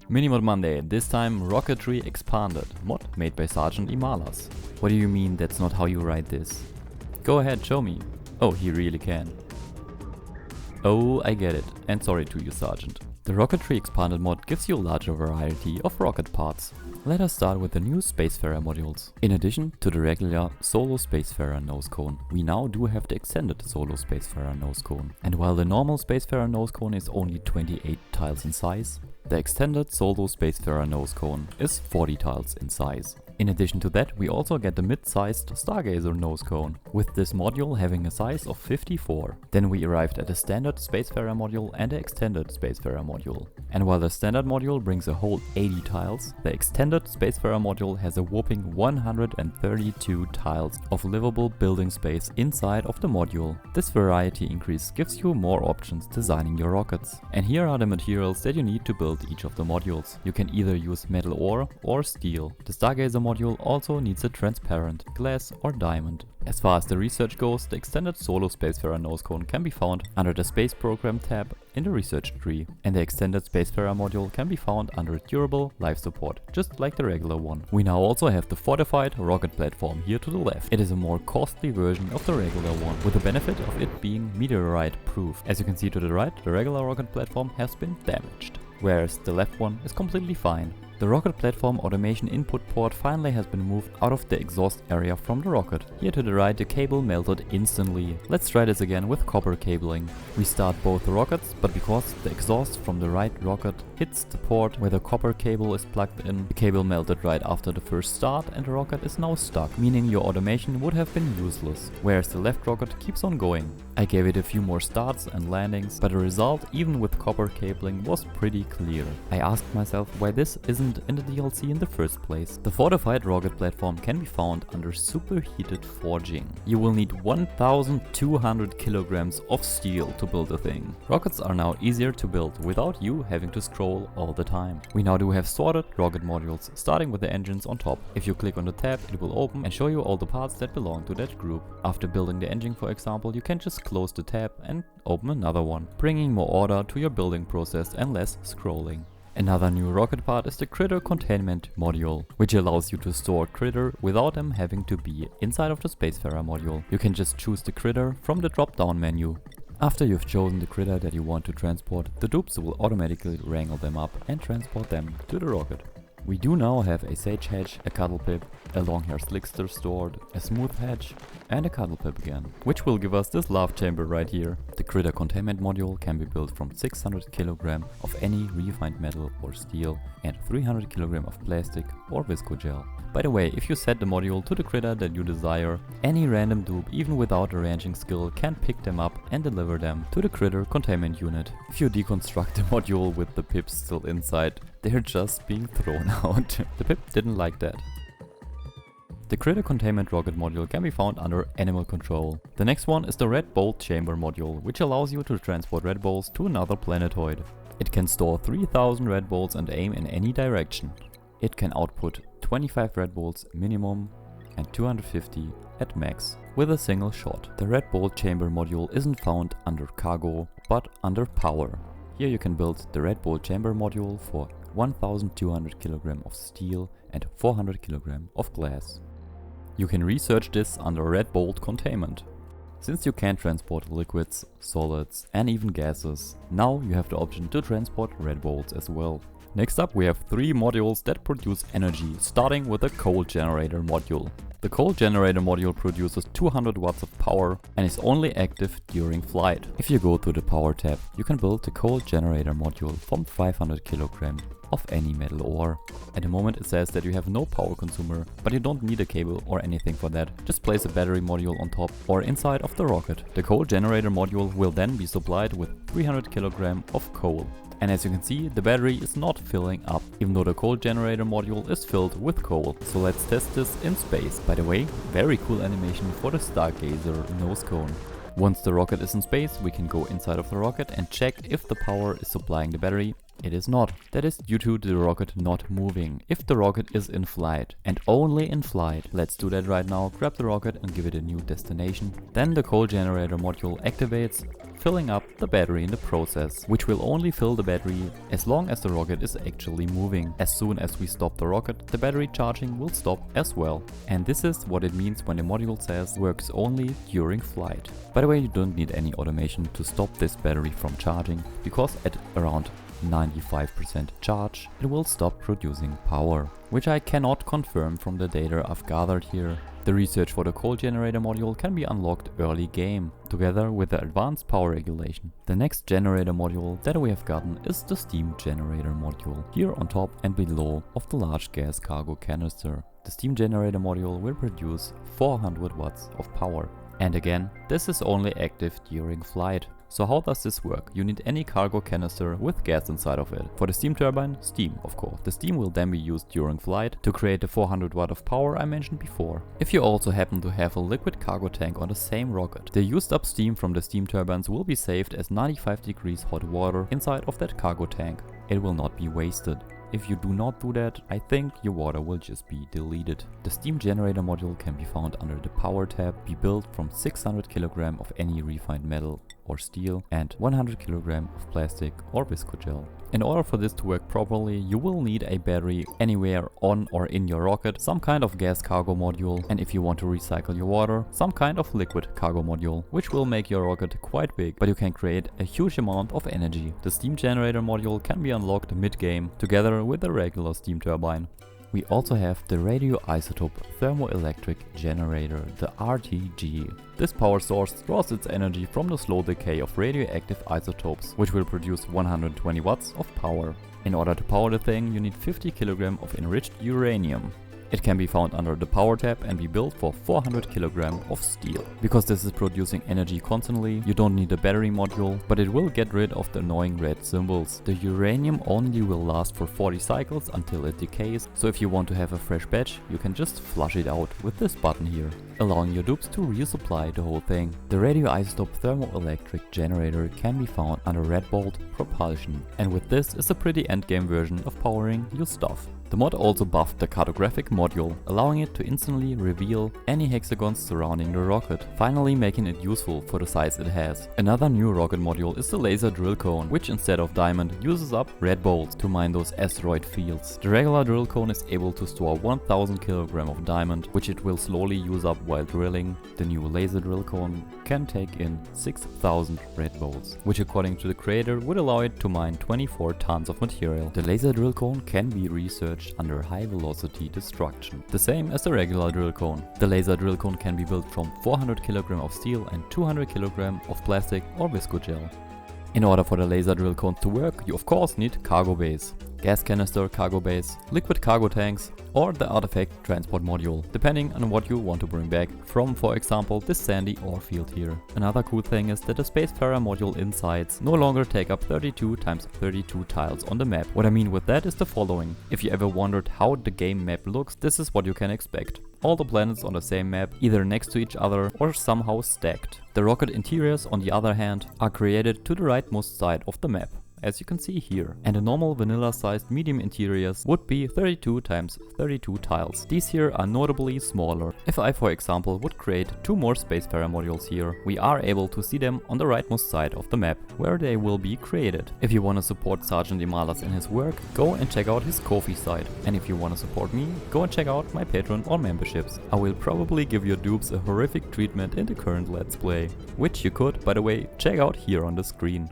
Minimod Monday, this time Rocketry Expanded, mod made by Sergeant Imalas. What do you mean that's not how you write this? Go ahead, show me. Oh, he really can. Oh, I get it, and sorry to you, Sergeant. The Rocketry Expanded mod gives you a larger variety of rocket parts. Let us start with the new Spacefarer modules. In addition to the regular Solo Spacefarer nose cone, we now do have the extended Solo Spacefarer nose cone. And while the normal Spacefarer nose cone is only 28 tiles in size, the extended Solo Spacefarer nose cone is 40 tiles in size. In addition to that, we also get the mid-sized Stargazer nose cone, with this module having a size of 54. Then we arrived at the standard Spacefarer module and the extended Spacefarer module. And while the standard module brings a whole 80 tiles, the extended Spacefarer module has a whopping 132 tiles of livable building space inside of the module. This variety increase gives you more options designing your rockets. And here are the materials that you need to build each of the modules. You can either use metal ore or steel. The Stargazer module also needs a transparent glass or diamond. As far as the research goes, the extended Solo Spacefarer nose cone can be found under the Space Program tab in the research tree, and the extended Spacefarer module can be found under Durable Life Support, just like the regular one. We now also have the fortified rocket platform here to the left. It is a more costly version of the regular one, with the benefit of it being meteorite proof. As you can see to the right, the regular rocket platform has been damaged, whereas the left one is completely fine. The rocket platform automation input port finally has been moved out of the exhaust area from the rocket. Here to the right, the cable melted instantly. Let's try this again with copper cabling. We start both the rockets, but because the exhaust from the right rocket hits the port where the copper cable is plugged in, the cable melted right after the first start and the rocket is now stuck, meaning your automation would have been useless, whereas the left rocket keeps on going. I gave it a few more starts and landings, but the result, even with copper cabling, was pretty clear. I asked myself why this isn't in the DLC in the first place. The fortified rocket platform can be found under superheated forging. You will need 1200 kilograms of steel to build the thing. Rockets are now easier to build without you having to scroll all the time. We now do have sorted rocket modules, starting with the engines on top. If you click on the tab, it will open and show you all the parts that belong to that group. After building the engine, for example, you can just close the tab and open another one, bringing more order to your building process and less scrolling. Another new rocket part is the critter containment module, which allows you to store critter without them having to be inside of the Spacefarer module. You can just choose the critter from the drop-down menu. After you've chosen the critter that you want to transport, the dupes will automatically wrangle them up and transport them to the rocket. We do now have a Sage Hedge, a Cuddle Pip, a Longhair Slickster stored, a Smooth Hedge and a Cuddle Pip again, which will give us this lava chamber right here. The critter containment module can be built from 600 kg of any refined metal or steel and 300 kg of plastic or viscogel. By the way, if you set the module to the critter that you desire, any random dupe, even without a ranching skill, can pick them up and deliver them to the critter containment unit. If you deconstruct the module with the pips still inside, they're just being thrown out. The pip didn't like that. The critter containment rocket module can be found under animal control. The next one is the red bolt chamber module, which allows you to transport red bolts to another planetoid. It can store 3000 red bolts and aim in any direction. It can output 25 red bolts minimum and 250 at max with a single shot. The red bolt chamber module isn't found under cargo but under power. Here you can build the red bolt chamber module for 1200 kg of steel and 400 kg of glass. You can research this under red bolt containment. Since you can transport liquids, solids and even gases, now you have the option to transport red bolts as well. Next up we have 3 modules that produce energy, starting with the coal generator module. The coal generator module produces 200 watts of power and is only active during flight. If you go to the power tab, you can build the coal generator module from 500 kg of any metal ore. At the moment it says that you have no power consumer, but you don't need a cable or anything for that. Just place a battery module on top or inside of the rocket. The coal generator module will then be supplied with 300 kg of coal. And as you can see, the battery is not filling up, even though the coal generator module is filled with coal. So let's test this in space. By the way, very cool animation for the Stargazer nose cone. Once the rocket is in space, we can go inside of the rocket and check if the power is supplying the battery. It is not. That is due to the rocket not moving. If the rocket is in flight, and only in flight, let's do that right now, grab the rocket and give it a new destination. Then the coal generator module activates, filling up the battery in the process, which will only fill the battery as long as the rocket is actually moving. As soon as we stop the rocket, the battery charging will stop as well. And this is what it means when the module says works only during flight. By the way, you don't need any automation to stop this battery from charging, because at around 95% charge, it will stop producing power, which I cannot confirm from the data I've gathered here. The research for the coal generator module can be unlocked early game, together with the advanced power regulation. The next generator module that we have gotten is the steam generator module, here on top and below of the large gas cargo canister. The steam generator module will produce 400 watts of power. And again, this is only active during flight. So how does this work? You need any cargo canister with gas inside of it. For the steam turbine, steam of course. The steam will then be used during flight to create the 400 watt of power I mentioned before. If you also happen to have a liquid cargo tank on the same rocket, the used up steam from the steam turbines will be saved as 95 degrees hot water inside of that cargo tank. It will not be wasted. If you do not do that, I think your water will just be deleted. The steam generator module can be found under the power tab, be built from 600 kg of any refined metal or steel and 100 kg of plastic or viscogel. In order for this to work properly, you will need a battery anywhere on or in your rocket, some kind of gas cargo module, and if you want to recycle your water, some kind of liquid cargo module, which will make your rocket quite big, but you can create a huge amount of energy. The steam generator module can be unlocked mid-game, together with the regular steam turbine. We also have the radioisotope thermoelectric generator, the RTG. This power source draws its energy from the slow decay of radioactive isotopes, which will produce 120 watts of power. In order to power the thing, you need 50 kg of enriched uranium. It can be found under the power tab and be built for 400 kg of steel. Because this is producing energy constantly, you don't need a battery module, but it will get rid of the annoying red symbols. The uranium only will last for 40 cycles until it decays, so if you want to have a fresh batch, you can just flush it out with this button here, allowing your dupes to resupply the whole thing. The radioisotope thermoelectric generator can be found under red bolt propulsion, and with this is a pretty endgame version of powering your stuff. The mod also buffed the cartographic module, allowing it to instantly reveal any hexagons surrounding the rocket, finally making it useful for the size it has. Another new rocket module is the laser drill cone, which instead of diamond uses up red bolts to mine those asteroid fields. The regular drill cone is able to store 1000 kg of diamond, which it will slowly use up while drilling. The new laser drill cone can take in 6000 red bolts, which according to the creator would allow it to mine 24 tons of material. The laser drill cone can be researched under high velocity destruction, the same as the regular drill cone. The laser drill cone can be built from 400 kg of steel and 200 kg of plastic or viscogel. In order for the laser drill cone to work, you of course need cargo bays, gas canister cargo bays, liquid cargo tanks, or the artifact transport module, depending on what you want to bring back from, for example, this sandy ore field here. Another cool thing is that the Spacefarer module insides no longer take up 32 × 32 tiles on the map. What I mean with that is the following. If you ever wondered how the game map looks, this is what you can expect. All the planets on the same map, either next to each other or somehow stacked. The rocket interiors, on the other hand, are created to the rightmost side of the map, as you can see here. And the normal vanilla sized medium interiors would be 32 × 32 tiles. These here are notably smaller. If I, for example, would create 2 more Spacefarer modules here, we are able to see them on the rightmost side of the map, where they will be created. If you want to support Sergeant Imalas in his work, go and check out his Ko-fi site. And if you want to support me, go and check out my Patreon or memberships. I will probably give your dupes a horrific treatment in the current Let's Play, which you could, by the way, check out here on the screen.